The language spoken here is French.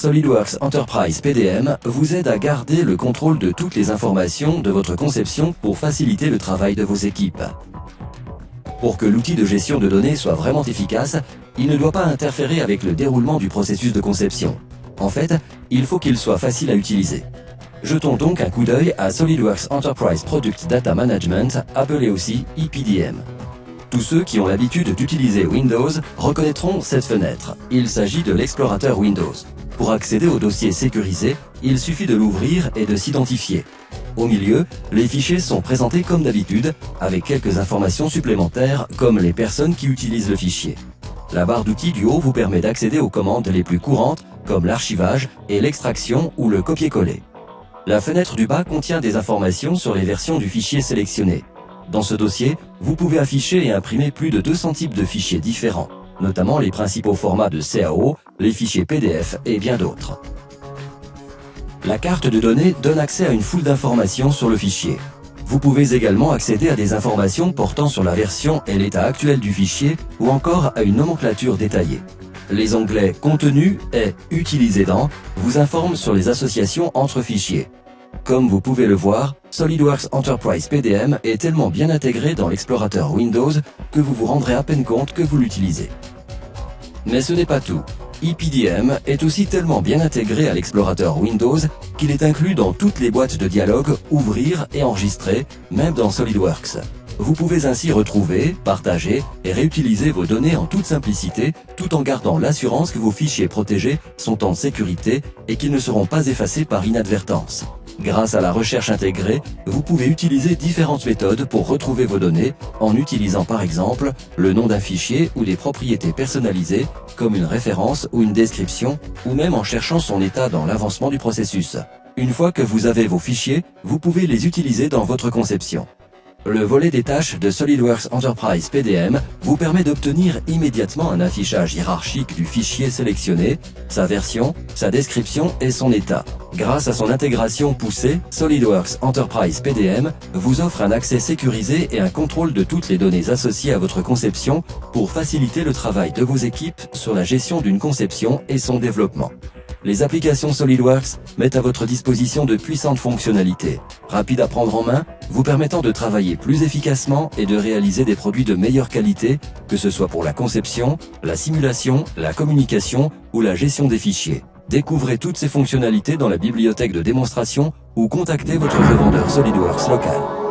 SolidWorks Enterprise PDM vous aide à garder le contrôle de toutes les informations de votre conception pour faciliter le travail de vos équipes. Pour que l'outil de gestion de données soit vraiment efficace, il ne doit pas interférer avec le déroulement du processus de conception. En fait, il faut qu'il soit facile à utiliser. Jetons donc un coup d'œil à SolidWorks Enterprise Product Data Management, appelé aussi EPDM. Tous ceux qui ont l'habitude d'utiliser Windows reconnaîtront cette fenêtre. Il s'agit de l'explorateur Windows. Pour accéder au dossier sécurisé, il suffit de l'ouvrir et de s'identifier. Au milieu, les fichiers sont présentés comme d'habitude, avec quelques informations supplémentaires comme les personnes qui utilisent le fichier. La barre d'outils du haut vous permet d'accéder aux commandes les plus courantes, comme l'archivage et l'extraction ou le copier-coller. La fenêtre du bas contient des informations sur les versions du fichier sélectionné. Dans ce dossier, vous pouvez afficher et imprimer plus de 200 types de fichiers différents, notamment les principaux formats de CAO, les fichiers PDF et bien d'autres. La carte de données donne accès à une foule d'informations sur le fichier. Vous pouvez également accéder à des informations portant sur la version et l'état actuel du fichier ou encore à une nomenclature détaillée. Les onglets « Contenu » et « Utiliser dans » vous informent sur les associations entre fichiers. Comme vous pouvez le voir, SolidWorks Enterprise PDM est tellement bien intégré dans l'explorateur Windows que vous vous rendrez à peine compte que vous l'utilisez. Mais ce n'est pas tout. EPDM est aussi tellement bien intégré à l'explorateur Windows qu'il est inclus dans toutes les boîtes de dialogue, ouvrir et enregistrer, même dans SolidWorks. Vous pouvez ainsi retrouver, partager et réutiliser vos données en toute simplicité, tout en gardant l'assurance que vos fichiers protégés sont en sécurité et qu'ils ne seront pas effacés par inadvertance. Grâce à la recherche intégrée, vous pouvez utiliser différentes méthodes pour retrouver vos données, en utilisant par exemple le nom d'un fichier ou des propriétés personnalisées, comme une référence ou une description, ou même en cherchant son état dans l'avancement du processus. Une fois que vous avez vos fichiers, vous pouvez les utiliser dans votre conception. Le volet des tâches de SolidWorks Enterprise PDM vous permet d'obtenir immédiatement un affichage hiérarchique du fichier sélectionné, sa version, sa description et son état. Grâce à son intégration poussée, SolidWorks Enterprise PDM vous offre un accès sécurisé et un contrôle de toutes les données associées à votre conception pour faciliter le travail de vos équipes sur la gestion d'une conception et son développement. Les applications SolidWorks mettent à votre disposition de puissantes fonctionnalités, rapides à prendre en main, vous permettant de travailler plus efficacement et de réaliser des produits de meilleure qualité, que ce soit pour la conception, la simulation, la communication ou la gestion des fichiers. Découvrez toutes ces fonctionnalités dans la bibliothèque de démonstration ou contactez votre revendeur SolidWorks local.